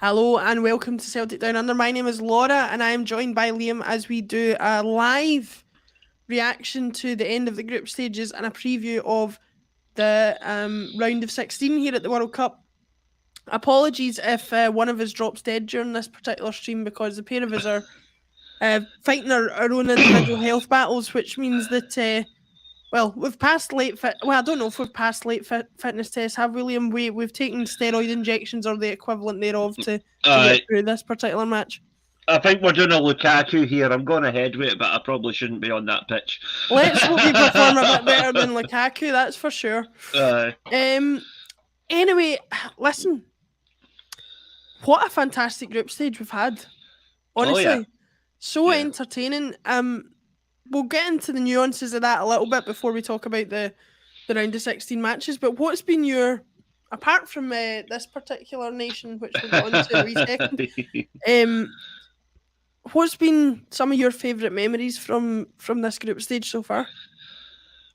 Hello and welcome to Celtic Down Under. My name is Laura and I am joined by Liam as we do a live reaction to the end of the group stages and a preview of the round of 16 here at the World Cup. Apologies if one of us drops dead during this particular stream because the pair of us are fighting our own individual health battles, which means that we've passed late fit. Well, I don't know if we've passed late fitness tests, have we, Liam? We've taken steroid injections or the equivalent thereof to Uh, get through this particular match. I think we're doing a Lukaku here. I'm going ahead with it, but I probably shouldn't be on that pitch. Let's hope you perform a bit better than Lukaku, that's for sure. Anyway, listen. What a fantastic group stage we've had. Honestly. So entertaining. We'll get into the nuances of that a little bit before we talk about the round of 16 matches. But what's been your, apart from this particular nation, which we'll get on to in a wee second, what's been some of your favourite memories from this group stage so far?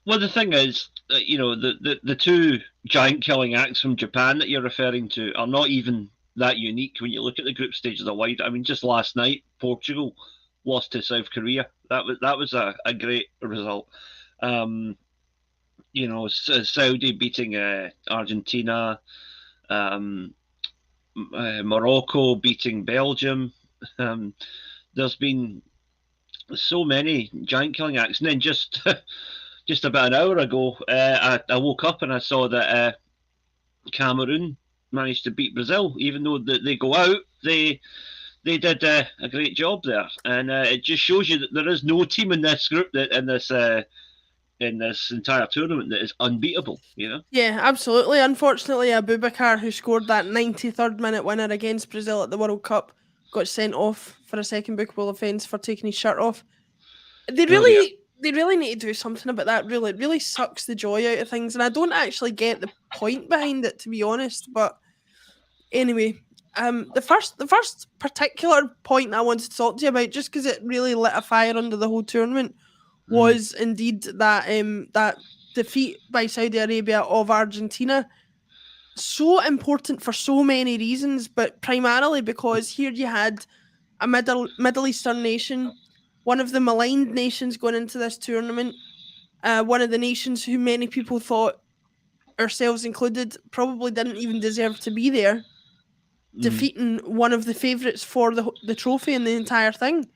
Well, the thing is, the two giant killing acts from Japan that you're referring to are not even that unique when you look at the group stage as a wide. I mean, just last night, Portugal lost to South Korea. That was a great result. Saudi beating Argentina, Morocco beating Belgium. There's been so many giant killing acts, and then just about an hour ago, I woke up and I saw that Cameroon managed to beat Brazil, even though they go out. They did a great job there, and it just shows you that there is no team in this group in this entire tournament that is unbeatable. Yeah, absolutely. Unfortunately, Abubakar, who scored that 93rd minute winner against Brazil at the World Cup, got sent off for a second bookable offence for taking his shirt off. They really need to do something about that. Really, it really sucks the joy out of things, and I don't actually get the point behind it, to be honest. But anyway. The first particular point I wanted to talk to you about, just because it really lit a fire under the whole tournament, was indeed that defeat by Saudi Arabia of Argentina. So important for so many reasons, but primarily because here you had a Middle Eastern nation, one of the maligned nations going into this tournament, one of the nations who many people thought, ourselves included, probably didn't even deserve to be there. Defeating one of the favourites for the trophy and the entire thing.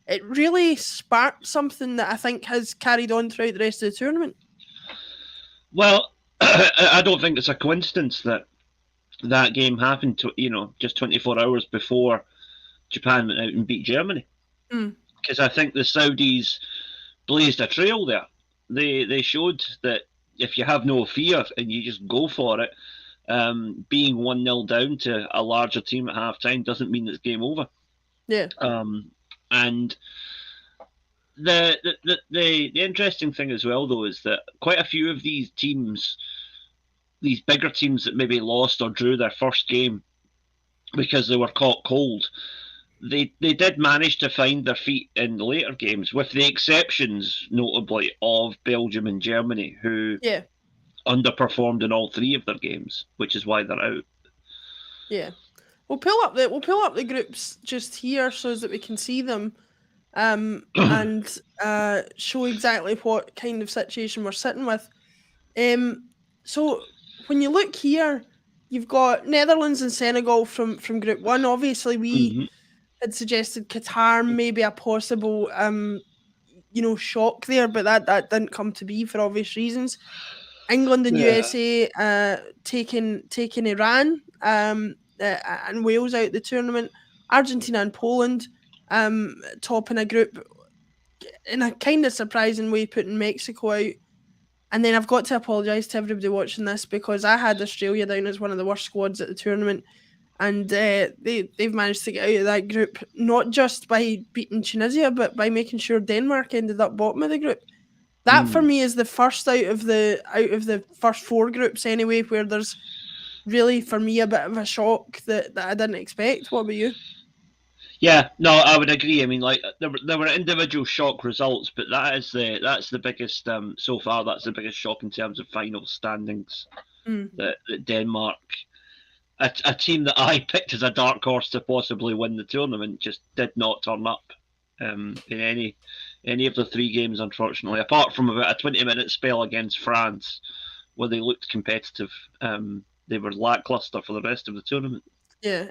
It really sparked something that I think has carried on throughout the rest of the tournament. Well, I don't think it's a coincidence that game happened just 24 hours before Japan went out and beat Germany. Because I think the Saudis blazed a trail there. They showed that if you have no fear and you just go for it, being 1-0 down to a larger team at half-time doesn't mean it's game over. Yeah. And the interesting thing as well, though, is that quite a few of these teams, these bigger teams that maybe lost or drew their first game because they were caught cold, they did manage to find their feet in the later games, with the exceptions, notably, of Belgium and Germany, who underperformed in all three of their games, which is why they're out. Yeah, we'll pull up the groups just here so that we can see them, and show exactly what kind of situation we're sitting with. So when you look here, you've got Netherlands and Senegal from Group 1. Obviously, we had suggested Qatar, maybe a possible shock there, but that didn't come to be for obvious reasons. England and USA taking Iran and Wales out the tournament. Argentina and Poland topping a group in a kind of surprising way, putting Mexico out. And then I've got to apologise to everybody watching this because I had Australia down as one of the worst squads at the tournament, and they've managed to get out of that group, not just by beating Tunisia, but by making sure Denmark ended up bottom of the group. That for me is the first out of the first four groups anyway, where there's really, for me, a bit of a shock that I didn't expect. What about you? Yeah, no, I would agree. I mean, like there were individual shock results, but that's the biggest so far. That's the biggest shock in terms of final standings. That Denmark a team that I picked as a dark horse to possibly win the tournament just did not turn up in any of the 3 games, unfortunately, apart from about a 20-minute spell against France where they looked competitive. They were lackluster for the rest of the tournament. Yeah,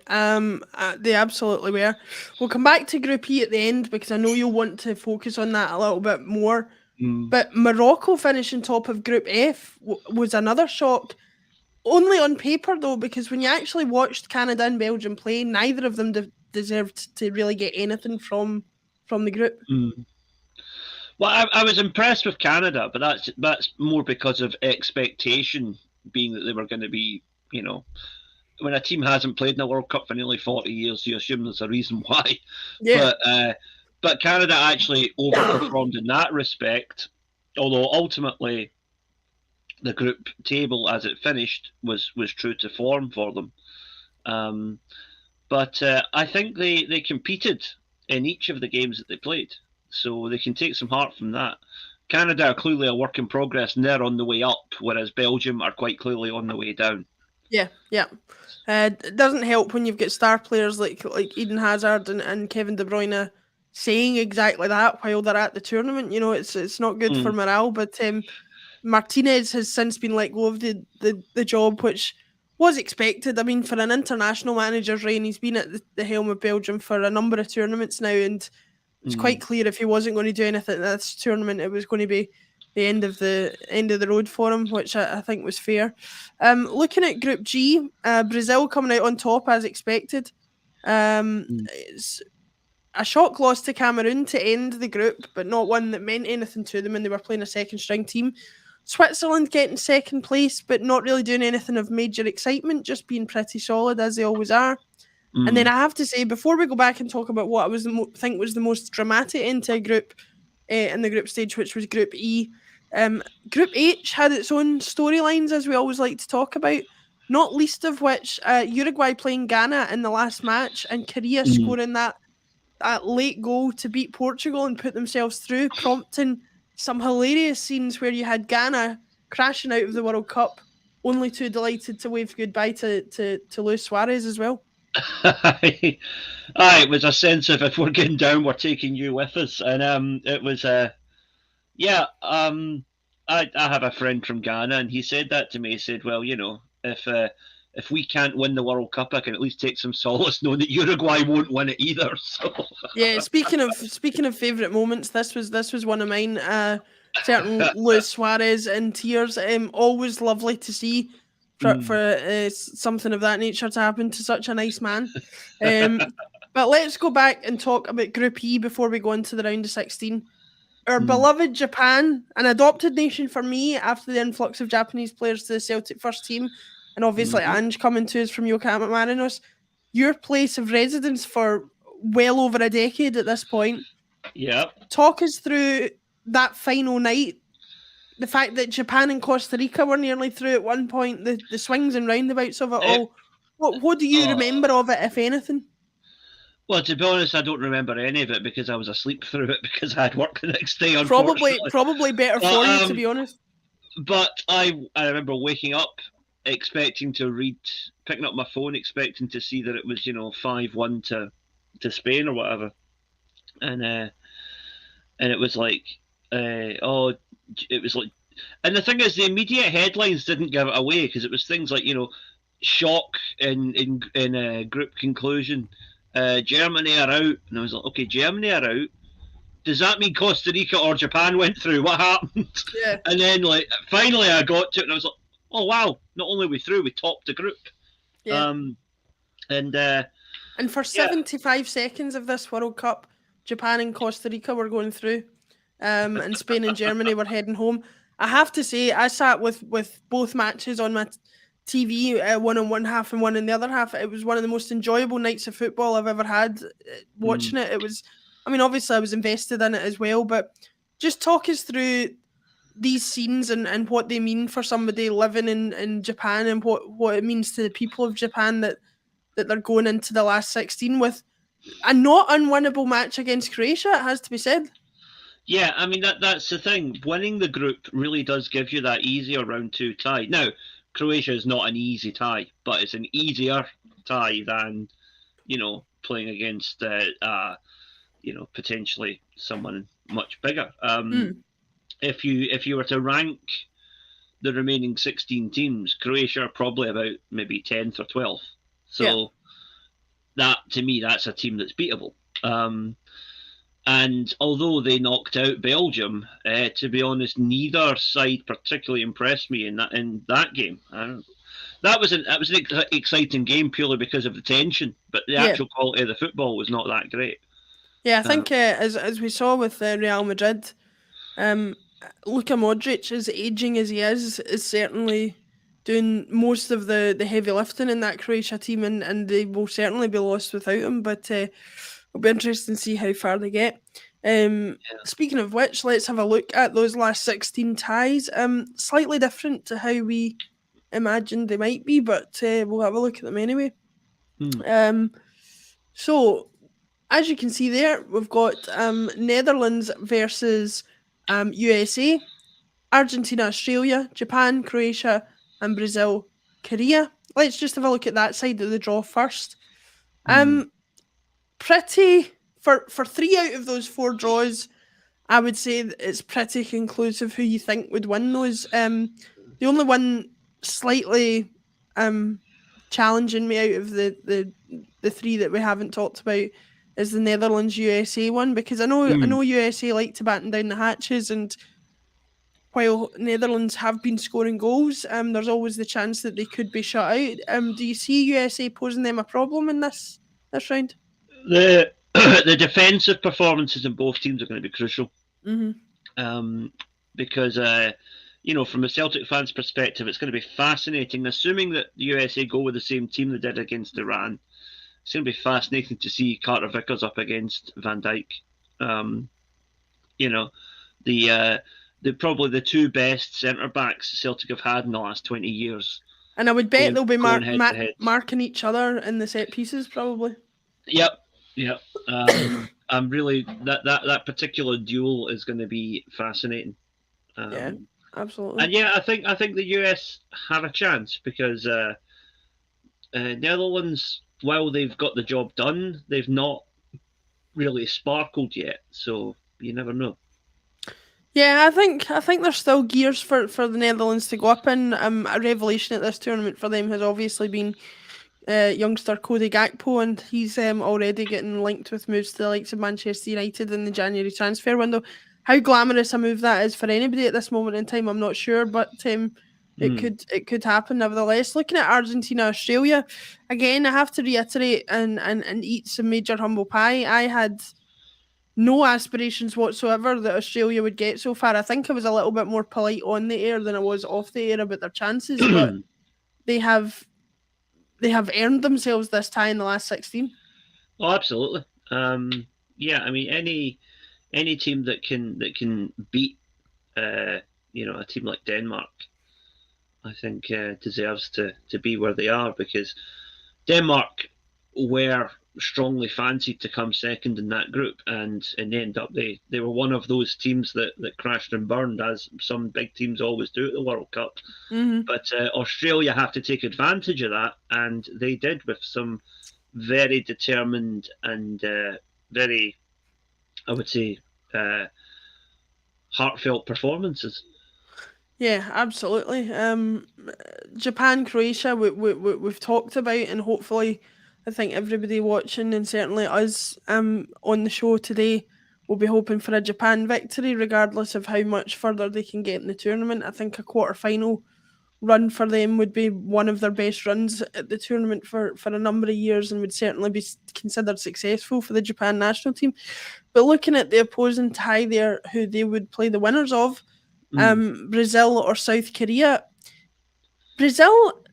they absolutely were. We'll come back to Group E at the end because I know you'll want to focus on that a little bit more. But Morocco finishing top of Group F was another shock. Only on paper, though, because when you actually watched Canada and Belgium play, neither of them deserved to really get anything from the group. Well, I was impressed with Canada, but that's more because of expectation, being that they were going to be, when a team hasn't played in a World Cup for nearly 40 years, you assume there's a reason why. Yeah. But Canada actually overperformed in that respect, although ultimately the group table as it finished was true to form for them. But I think they competed in each of the games that they played, so they can take some heart from that. Canada are clearly a work in progress, and they're on the way up, whereas Belgium are quite clearly on the way down. Yeah. It doesn't help when you've got star players like Eden Hazard and Kevin De Bruyne saying exactly that while they're at the tournament. It's not good for morale. But Martinez has since been let go of the job, which was expected. I mean, for an international manager's reign, he's been at the helm of Belgium for a number of tournaments now, and it's quite clear if he wasn't going to do anything at this tournament, it was going to be the end of the road for him, which I think was fair. Looking at Group G, Brazil coming out on top as expected. It's a shock loss to Cameroon to end the group, but not one that meant anything to them, and they were playing a second string team. Switzerland getting second place, but not really doing anything of major excitement, just being pretty solid as they always are. And then I have to say, before we go back and talk about what I was think was the most dramatic into a group in the group stage, which was Group E, Group H had its own storylines, as we always like to talk about, not least of which Uruguay playing Ghana in the last match and Korea scoring that late goal to beat Portugal and put themselves through, prompting some hilarious scenes where you had Ghana crashing out of the World Cup, only too delighted to wave goodbye to Luis Suarez as well. It was a sense of, if we're getting down, we're taking you with us, and it was I have a friend from Ghana, and he said that to me. He said, "Well, if we can't win the World Cup, I can at least take some solace knowing that Uruguay won't win it either." So yeah, speaking of favourite moments, this was one of mine. Certain Luis Suarez in tears. Always lovely to see for something of that nature to happen to such a nice man. But let's go back and talk about Group E before we go into the round of 16. Our beloved Japan, an adopted nation for me after the influx of Japanese players to the Celtic first team, and obviously Ange coming to us from Yokohama Marinos, your place of residence for well over a decade at this point. Yeah. Talk us through that final night, the fact that Japan and Costa Rica were nearly through at one point, the swings and roundabouts of it all. What do you remember of it, if anything? Well, to be honest, I don't remember any of it because I was asleep through it because I had work the next day, unfortunately. Probably better for you, to be honest. But I remember waking up expecting to picking up my phone, expecting to see that it was 5-1 to Spain or whatever, and it was like it was like, and the thing is, the immediate headlines didn't give it away because it was things like shock in group conclusion. Germany are out, and I was like, okay, Germany are out. Does that mean Costa Rica or Japan went through? What happened? Yeah. And then finally I got to it, and I was like, oh wow! Not only are we through, we topped the group. Yeah. And for 75 seconds of this World Cup, Japan and Costa Rica were going through, and Spain and Germany were heading home. I have to say, I sat with both matches on my TV, one in one half and one in the other half. It was one of the most enjoyable nights of football I've ever had watching it. It was, I mean, obviously I was invested in it as well, but just talk us through these scenes and what they mean for somebody living in Japan, and what it means to the people of Japan that they're going into the last 16 with a not unwinnable match against Croatia, it has to be said. Yeah, I mean, that's the thing. Winning the group really does give you that easier round 2 tie. Now, Croatia is not an easy tie, but it's an easier tie than playing against potentially someone much bigger. Mm, If you were to rank the remaining 16 teams, Croatia are probably about maybe 10th or 12th. yeah, So that, to me, that's a team that's beatable. And although they knocked out Belgium, to be honest, neither side particularly impressed me in that game. That was an exciting game purely because of the tension, but the yeah. actual quality of the football was not that great. Yeah, I Uh, think as we saw with Real Madrid, um, Luka Modric, as aging as he is certainly doing most of the heavy lifting in that Croatia team, and they will certainly be lost without him. But it'll be interesting to see how far they get. Speaking of which, let's have a look at those last 16 ties. Slightly different to how we imagined they might be, but we'll have a look at them anyway. hmm, Um, so as you can see there, we've got Netherlands versus USA, Argentina, Australia, Japan, Croatia, and Brazil, Korea. Let's just have a look at that side of the draw first. hmm. Um, pretty for 3 out of those 4 draws. I would say it's pretty conclusive who you think would win those. The only one slightly um, challenging me out of the 3 that we haven't talked about is the Netherlands USA one, because I know USA like to batten down the hatches, and while Netherlands have been scoring goals, there's always the chance that they could be shut out. Do you see USA posing them a problem in this round? The the defensive performances in both teams are going to be crucial, Hmm. um, because from a Celtic fan's perspective, it's going to be fascinating. Assuming that the USA go with the same team they did against Iran, it's going to be fascinating to see Carter Vickers up against Van Dijk. Um, you know, the probably the two best centre backs Celtic have had in the last 20 years And I would bet going they'll be going head to head. marking each other in the set pieces, probably. Yep, yep. I'm really that particular duel is going to be fascinating. Yeah, Um, absolutely. and yeah, I think the US have a chance because Netherlands, while they've got the job done, they've not really sparkled yet. So you never know. Yeah, I think there's still gears for the Netherlands to go up in. A revelation at this tournament for them has obviously been youngster Cody Gakpo, and he's already getting linked with moves to the likes of Manchester United in the January transfer window. How glamorous a move that is for anybody at this moment in time, I'm not sure, but it Mm. could happen nevertheless. Looking at Argentina, Australia, again, I have to reiterate and eat some major humble pie. I had no aspirations whatsoever that Australia would get so far. I think I was a little bit more polite on the air than I was off the air about their chances, but they have they have earned themselves this tie in the last 16. Oh, absolutely. Yeah, I mean any team that can beat a team like Denmark, I think deserves to be where they are because Denmark were strongly fancied to come second in that group, and in the end up they were one of those teams that crashed and burned, as some big teams always do at the World Cup. Hmm. But Australia have to take advantage of that, and they did with some very determined and very, I would say, uh, heartfelt performances. Yeah, absolutely. Japan, Croatia, we've talked about, and hopefully, I think everybody watching and certainly us on the show today will be hoping for a Japan victory, regardless of how much further they can get in the tournament. I think a quarter final run for them would be one of their best runs at the tournament for a number of years, and would certainly be considered successful for the Japan national team. But looking at the opposing tie there, who they would play the winners of, Mm. Brazil or South Korea. Brazil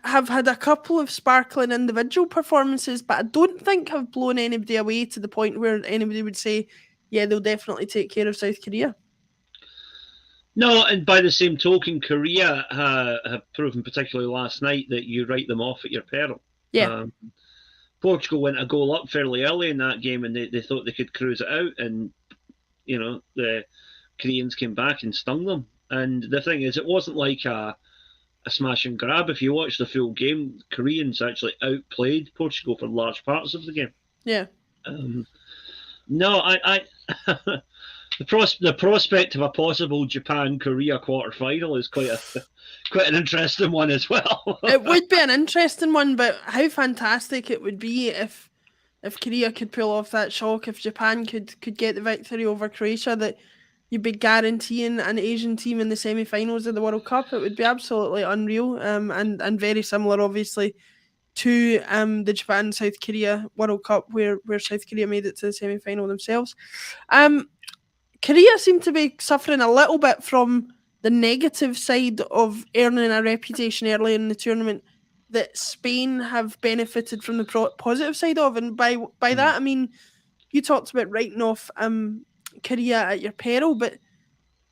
have had a couple of sparkling individual performances, but I don't think have blown anybody away to the point where anybody would say, yeah, they'll definitely take care of South Korea. No, and by the same token, Korea have proven, particularly last night, that you write them off at your peril. Yeah. Um, Portugal went a goal up fairly early in that game, and they thought they could cruise it out, and the Koreans came back and stung them. And the thing is, it wasn't like a smash and grab. If you watch the full game, Koreans actually outplayed Portugal for large parts of the game. Yeah. No, the prospect of a possible Japan-Korea quarter-final is quite an interesting one as well. It would be an interesting one, but how fantastic it would be if Korea could pull off that shock, if Japan could get the victory over Croatia, that you'd be guaranteeing an Asian team in the semi-finals of the World Cup. It would be absolutely unreal, and very similar, obviously, to the Japan-South Korea World Cup, where South Korea made it to the semi-final themselves. Korea seem to be suffering a little bit from the negative side of earning a reputation early in the tournament that Spain have benefited from the positive side of, and by that I mean you talked about writing off Korea at your peril, but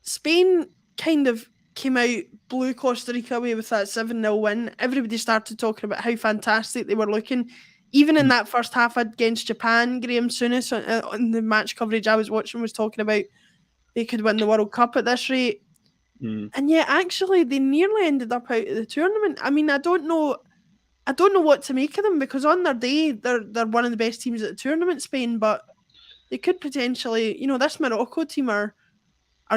Spain kind of came out, blew Costa Rica away with that 7-0 win. Everybody started talking about how fantastic they were looking. Even in that first half against Japan, Graham Souness on the match coverage I was watching was talking about they could win the World Cup at this rate. And yet, actually, they nearly ended up out of the tournament. I mean, I don't know what to make of them, because on their day, they're one of the best teams at the tournament, Spain, but they could potentially, this Morocco team are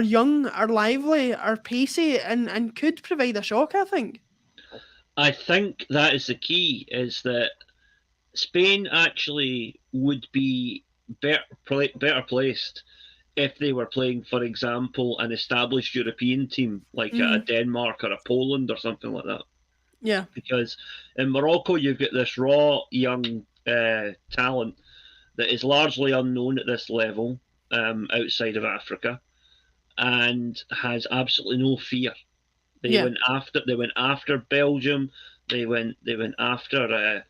young, are lively, are pacey, and could provide a shock, I think. I think that is the key, is that Spain actually would be better placed if they were playing, for example, an established European team like a Denmark or a Poland or something like that. Yeah. Because in Morocco, you've got this raw, young talent that is largely unknown at this level outside of Africa, and has absolutely no fear. They went after Belgium. They went after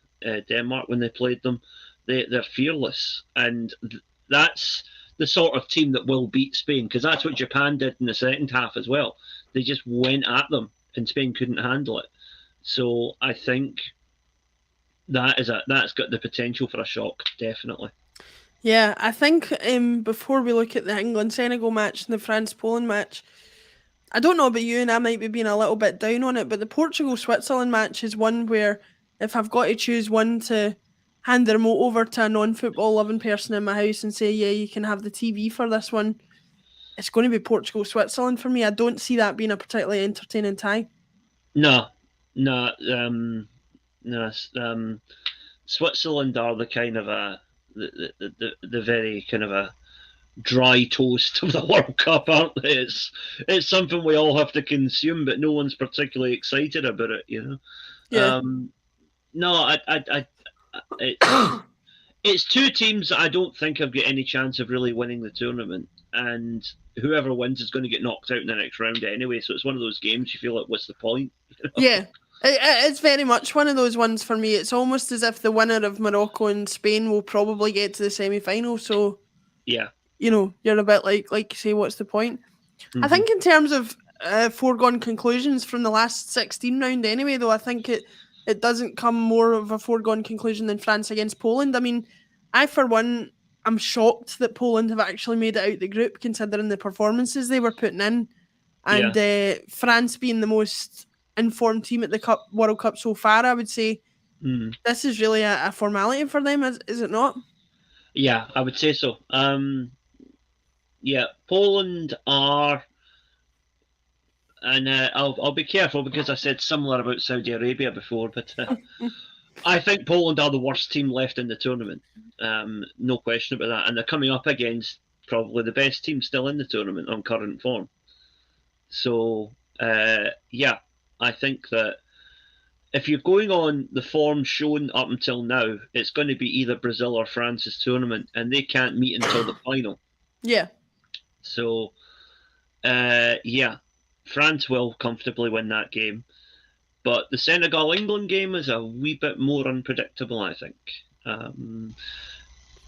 Denmark when they played them. They're fearless, and that's the sort of team that will beat Spain, because that's what Japan did in the second half as well. They just went at them, and Spain couldn't handle it. So I think that's got the potential for a shock, definitely. Yeah, I think before we look at the England-Senegal match and the France-Poland match, I don't know about you, and I might be being a little bit down on it, but the Portugal-Switzerland match is one where if I've got to choose one to hand the remote over to a non-football loving person in my house and say, yeah, you can have the TV for this one, it's going to be Portugal-Switzerland for me. I don't see that being a particularly entertaining tie. No. Switzerland are the kind of the very kind of a dry toast of the World Cup, aren't they? It's something we all have to consume, but no one's particularly excited about it, Yeah. No, it's two teams that I don't think have got any chance of really winning the tournament, and whoever wins is going to get knocked out in the next round anyway. So it's one of those games you feel like, what's the point? Yeah. It's very much one of those ones for me. It's almost as if the winner of Morocco and Spain will probably get to the semi-final. So yeah, you're a bit like you say, what's the point? Mm-hmm. I think in terms of foregone conclusions from the last 16 round anyway, though, I think it doesn't come more of a foregone conclusion than France against Poland. I mean, I, for one, am shocked that Poland have actually made it out the group, considering the performances they were putting in. And France being the most informed team at the World Cup so far, I would say this is really a formality for them, is it not? Yeah, I would say so. Poland are, and I'll be careful because I said similar about Saudi Arabia before, but I think Poland are the worst team left in the tournament. No question about that. And they're coming up against probably the best team still in the tournament on current form. So, I think that if you're going on the form shown up until now, it's going to be either Brazil or France's tournament, and they can't meet until the final. Yeah. So, France will comfortably win that game. But the Senegal-England game is a wee bit more unpredictable, I think.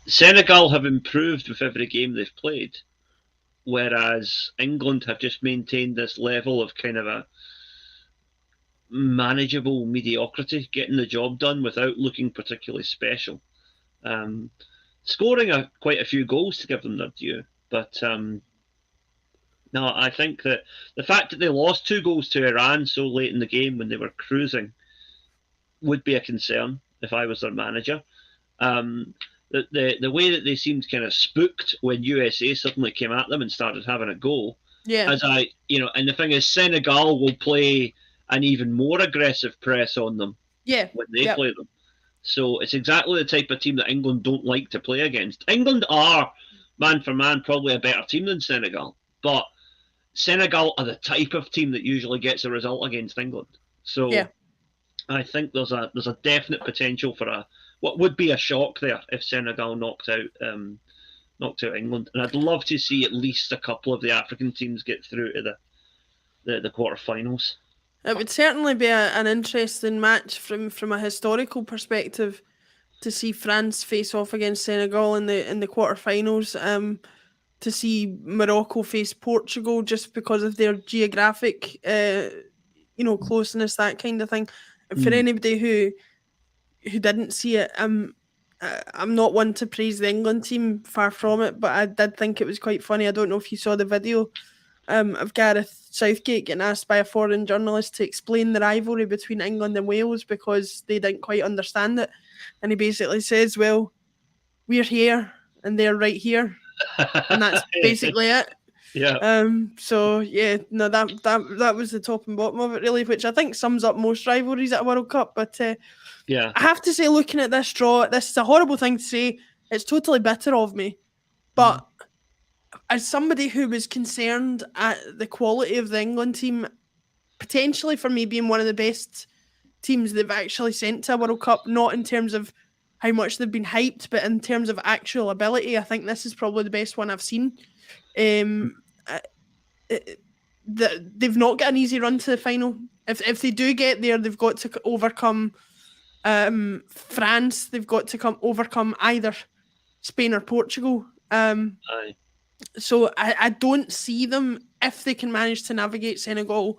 Senegal have improved with every game they've played, whereas England have just maintained this level of kind of a manageable mediocrity, getting the job done without looking particularly special. Scoring quite a few goals to give them their due, but No, I think that the fact that they lost 2 goals to Iran so late in the game when they were cruising would be a concern if I was their manager. The way that they seemed kind of spooked when USA suddenly came at them and started having a go, Yeah, and the thing is, Senegal will play an even more aggressive press on them yeah, when they yep, play them. So it's exactly the type of team that England don't like to play against. England are, man for man, probably a better team than Senegal, but Senegal are the type of team that usually gets a result against England. yeah. So I think there's a definite potential for what would be a shock there if Senegal knocked out England, and I'd love to see at least a couple of the African teams get through to the quarterfinals. It would certainly be an interesting match from a historical perspective to see France face off against Senegal in the quarterfinals. To see Morocco face Portugal just because of their geographic, closeness, that kind of thing. And for Mm. anybody who didn't see it, I'm not one to praise the England team, far from it, but I did think it was quite funny. I don't know if you saw the video of Gareth Southgate getting asked by a foreign journalist to explain the rivalry between England and Wales because they didn't quite understand it. And he basically says, well, we're here and they're right here. And that's basically it. Yeah. So yeah, no, that was the top and bottom of it really, which I think sums up most rivalries at a World Cup. But Yeah. I have to say, looking at this draw, this is a horrible thing to say. It's totally bitter of me, but as somebody who was concerned at the quality of the England team, potentially for me being one of the best teams they've actually sent to a World Cup, not in terms of how much they've been hyped, but in terms of actual ability, I think this is probably the best one I've seen. They've not got an easy run to the final. If they do get there, they've got to overcome France. They've got to overcome either Spain or Portugal. Aye. So I don't see them, if they can manage to navigate Senegal,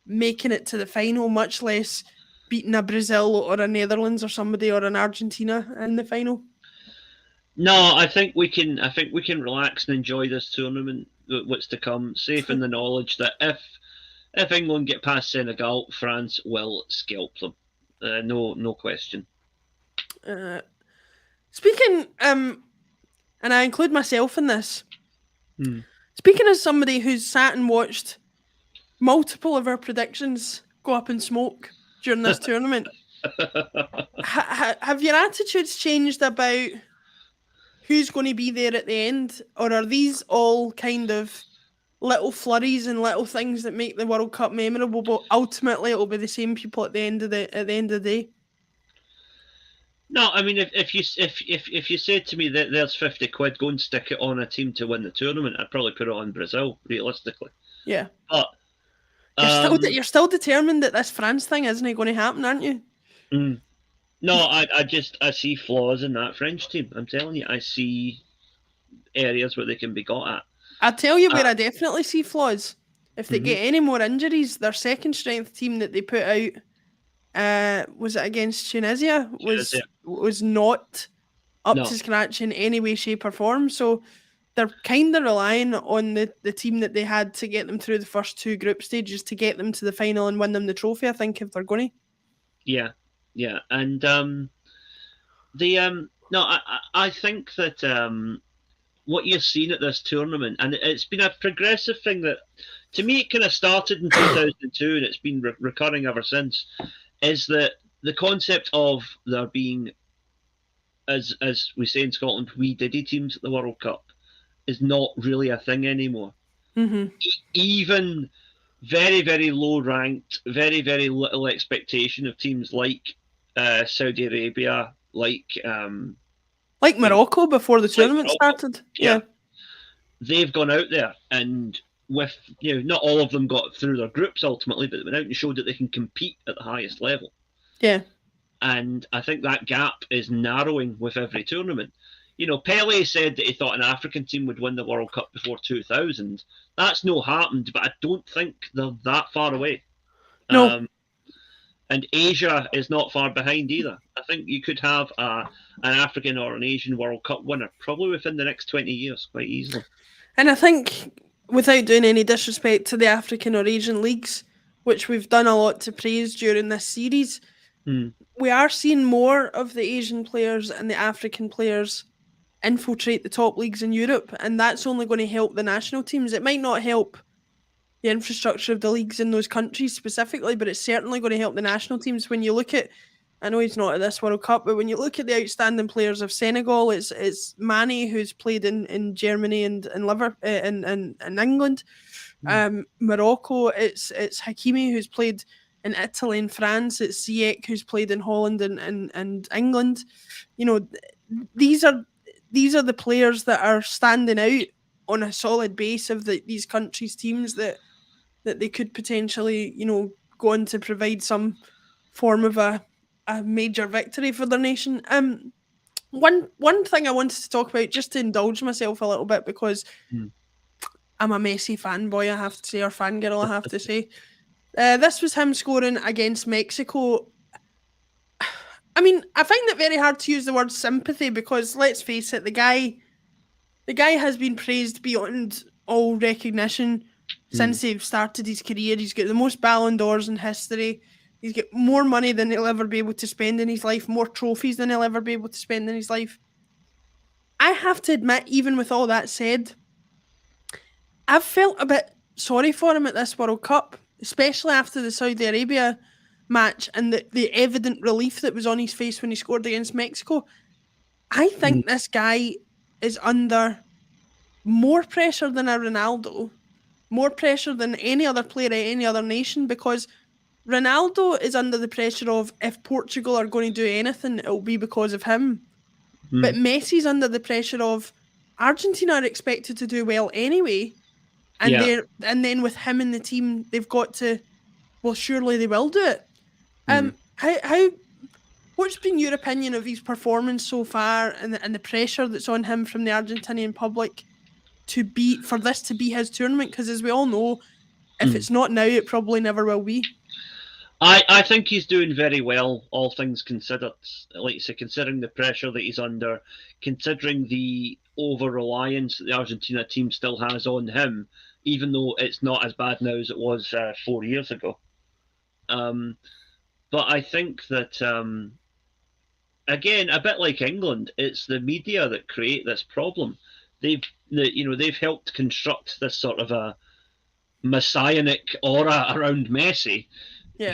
making it to the final, much less beating a Brazil or a Netherlands or somebody or an Argentina in the final. No, I think we can. I think we can relax and enjoy this tournament. What's to come, safe in the knowledge that if England get past Senegal, France will scalp them. No question. Speaking, and I include myself in this. Hmm. Speaking as somebody who's sat and watched multiple of our predictions go up in smoke during this tournament, have your attitudes changed about who's going to be there at the end, or are these all kind of little flurries and little things that make the World Cup memorable? But ultimately, it'll be the same people at the end of the day. No, I mean, if you said to me that there's 50 quid, go and stick it on a team to win the tournament, I'd probably put it on Brazil, realistically. Yeah, but you're still determined that this France thing isn't going to happen, aren't you? No, I see flaws in that French team. I'm telling you, I see areas where they can be got at. I'll tell you where I definitely see flaws. If they get any more injuries, their second strength team that they put out, was it against Tunisia? Was not up to scratch in any way, shape, or form. So they're kind of relying on the team that they had to get them through the first 2 group stages to get them to the final and win them the trophy, I think, if they're going to. Yeah. And I think that what you're seeing at this tournament, and it's been a progressive thing that, to me, it kind of started in 2002 and it's been recurring ever since, is that the concept of there being, as we say in Scotland, wee diddy teams at the World Cup is not really a thing anymore. Even very, very low ranked, very, very little expectation of teams like Saudi Arabia, like Morocco before the tournament started. Yeah. They've gone out there and with, not all of them got through their groups ultimately, but they went out and showed that they can compete at the highest level. Yeah. And I think that gap is narrowing with every tournament. Pele said that he thought an African team would win the World Cup before 2000. That's no happened, but I don't think they're that far away. No. And Asia is not far behind either. I think you could have an African or an Asian World Cup winner probably within the next 20 years quite easily. And I think without doing any disrespect to the African or Asian leagues, which we've done a lot to praise during this series, we are seeing more of the Asian players and the African players infiltrate the top leagues in Europe, and that's only going to help the national teams. It might not help the infrastructure of the leagues in those countries specifically, but it's certainly going to help the national teams. When you look at, I know he's not at this World Cup, but when you look at the outstanding players of Senegal, it's Mane, who's played in Germany and in Liverpool in England. Morocco, it's Hakimi, who's played in Italy and France. It's Ziyech, who's played in Holland and England. You know, these are the players that are standing out on a solid base of these countries' teams that they could potentially, go on to provide some form of a major victory for their nation. One thing I wanted to talk about, just to indulge myself a little bit, because I'm a Messi fanboy, I have to say, or fangirl, I have to say. This was him scoring against Mexico. I mean, I find it very hard to use the word sympathy because, let's face it, the guy has been praised beyond all recognition since he started his career. He's got the most Ballon d'Ors in history. He's got more money than he'll ever be able to spend in his life, more trophies than he'll ever be able to spend in his life. I have to admit, even with all that said, I've felt a bit sorry for him at this World Cup, especially after the Saudi Arabia match and the evident relief that was on his face when he scored against Mexico. I think this guy is under more pressure than a Ronaldo, more pressure than any other player at any other nation, because Ronaldo is under the pressure of, if Portugal are going to do anything, it'll be because of him. But Messi's under the pressure of, Argentina are expected to do well anyway, and then with him in the team, they've got to, well, surely they will do it. How what's been your opinion of his performance so far, and the pressure that's on him from the Argentinian public for this to be his tournament? Because as we all know, if it's not now, it probably never will be. I think he's doing very well, all things considered. Like you say, considering the pressure that he's under, considering the over-reliance that the Argentina team still has on him, even though it's not as bad now as it was 4 years ago. But I think that, again, a bit like England, it's the media that create this problem. They've helped construct this sort of a messianic aura around Messi,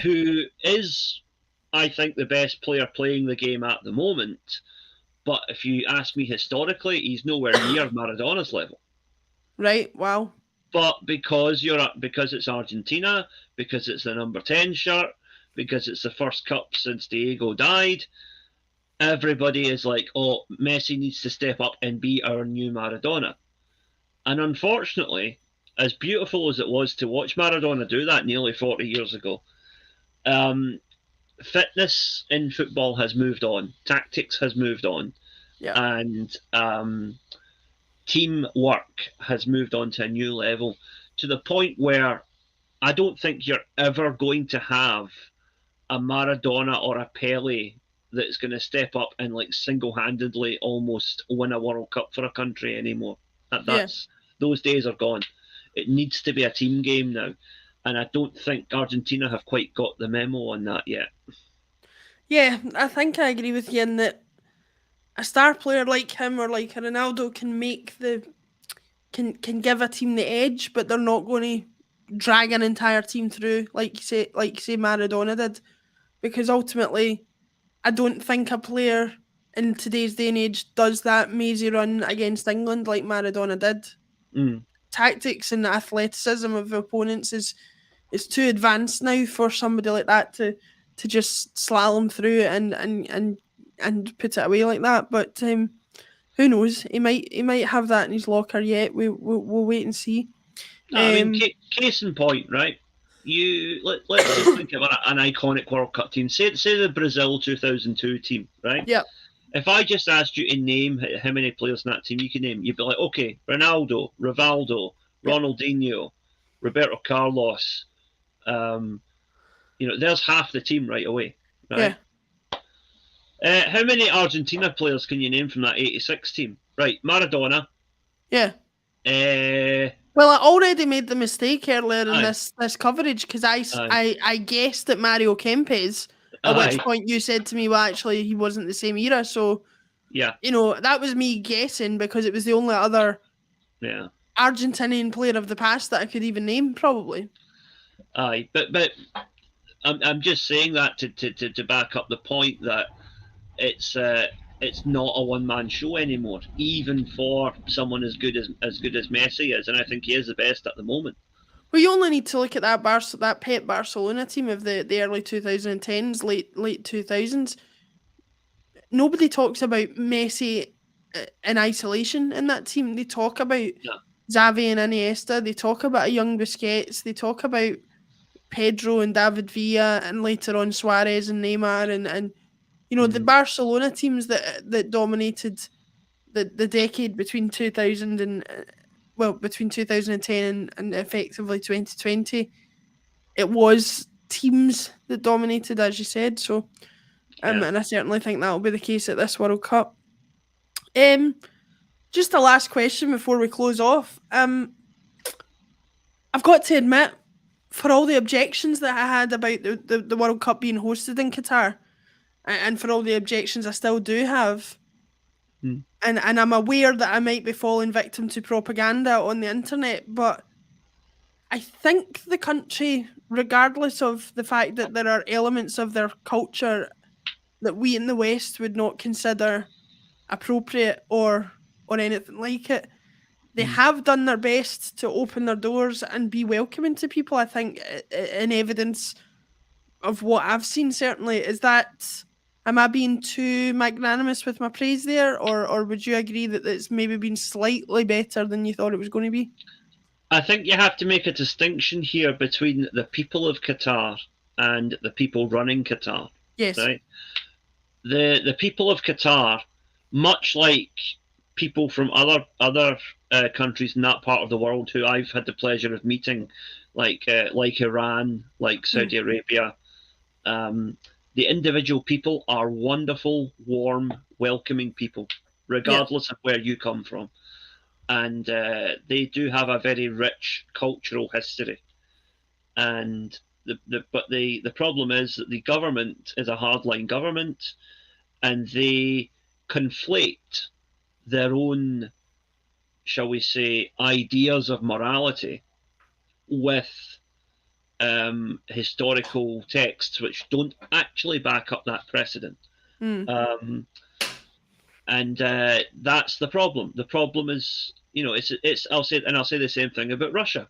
who is, I think, the best player playing the game at the moment. But if you ask me historically, he's nowhere near Maradona's level. Right, wow. But because it's Argentina, because it's the number 10 shirt, because it's the first cup since Diego died, everybody is like, oh, Messi needs to step up and be our new Maradona. And unfortunately, as beautiful as it was to watch Maradona do that nearly 40 years ago, fitness in football has moved on. Tactics has moved on. And teamwork has moved on to a new level, to the point where I don't think you're ever going to have a Maradona or a Pele that's going to step up and like single-handedly almost win a World Cup for a country anymore. Those days are gone. It needs to be a team game now. And I don't think Argentina have quite got the memo on that yet. Yeah, I think I agree with you in that a star player like him or like a Ronaldo can give a team the edge, but they're not going to drag an entire team through like you say Maradona did, because ultimately I don't think a player in today's day and age does that mazy run against England like Maradona did. Tactics and athleticism of opponents is too advanced now for somebody like that to just slalom through and put it away like that. But who knows? He might have that in his locker yet. We'll wait and see. I mean, case in point, right? Let's just think of an iconic World Cup team. Say the Brazil 2002 team, right? Yeah. If I just asked you to name how many players in that team you can name, you'd be like, okay, Ronaldo, Rivaldo, Ronaldinho, Roberto Carlos. There's half the team right away, right? Yeah. How many Argentina players can you name from that '86 team? Right, Maradona. Yeah. Well, I already made the mistake earlier in Aye, this coverage because aye, I guessed at Mario Kempes, at which aye, point you said to me, well, actually, he wasn't the same era. So, yeah, that was me guessing because it was the only other yeah, Argentinian player of the past that I could even name, probably. aye. But I'm just saying that to back up the point that it's not a one man show anymore, even for someone as good as Messi is, and I think he is the best at the moment. Well, you only need to look at that Pep Barcelona team of the early 2010s, late 2000s. Nobody talks about Messi in isolation in that team. They talk about Yeah. Xavi and Iniesta. They talk about a young Busquets. They talk about Pedro and David Villa, and later on Suarez and Neymar, and the Barcelona teams that dominated the decade between 2000 and between 2010 and effectively 2020. It was teams that dominated, as you said. So, Yeah. and I certainly think that will be the case at this World Cup. Um, just a last question before we close off. I've got to admit, for all the objections that I had about the World Cup being hosted in Qatar, and for all the objections I still do have, and I'm aware that I might be falling victim to propaganda on the internet, but I think the country, regardless of the fact that there are elements of their culture that we in the West would not consider appropriate or anything like it, they have done their best to open their doors and be welcoming to people. I think in evidence of what I've seen, certainly, is that. Am I being too magnanimous with my praise there, or would you agree that it's maybe been slightly better than you thought it was going to be? I think you have to make a distinction here between the people of Qatar and the people running Qatar. Yes. Right? The people of Qatar, much like people from other countries in that part of the world who I've had the pleasure of meeting, like Iran, like Saudi Arabia, the individual people are wonderful, warm, welcoming people, regardless of where you come from. And they do have a very rich cultural history. And the problem is that the government is a hardline government, and they conflate their own, shall we say, ideas of morality with historical texts which don't actually back up that precedent. And that's the problem. The problem is, I'll say the same thing about Russia.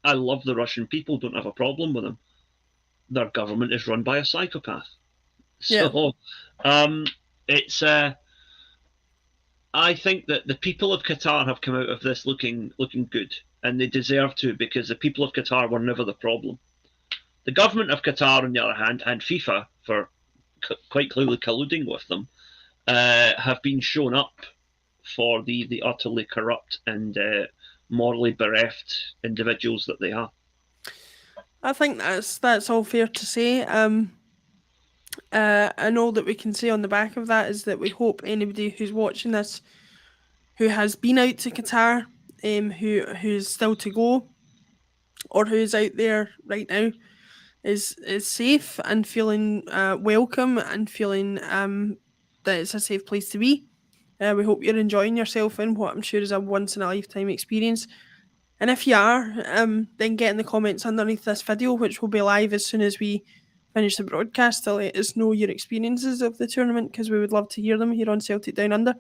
I love the Russian people, don't have a problem with them. Their government is run by a psychopath. So it's I think that the people of Qatar have come out of this looking good, and they deserve to, because the people of Qatar were never the problem. The government of Qatar, on the other hand, and FIFA, for quite clearly colluding with them, have been shown up for the utterly corrupt and morally bereft individuals that they are. I think that's all fair to say. And all that we can say on the back of that is that we hope anybody who's watching this, who has been out to Qatar, who's still to go, or who's out there right now, is safe and feeling welcome and feeling that it's a safe place to be. We hope you're enjoying yourself in what I'm sure is a once in a lifetime experience. And if you are, then get in the comments underneath this video, which will be live as soon as we finish the broadcast, to let us know your experiences of the tournament, because we would love to hear them here on Celtic Down Under.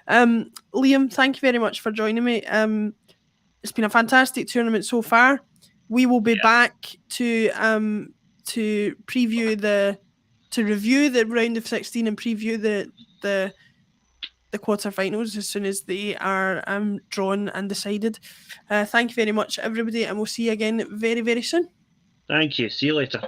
Liam, thank you very much for joining me. It's been a fantastic tournament so far. We will be back to review the round of 16 and preview the quarterfinals as soon as they are drawn and decided. Thank you very much, everybody, and we'll see you again very, very soon. Thank you. See you later.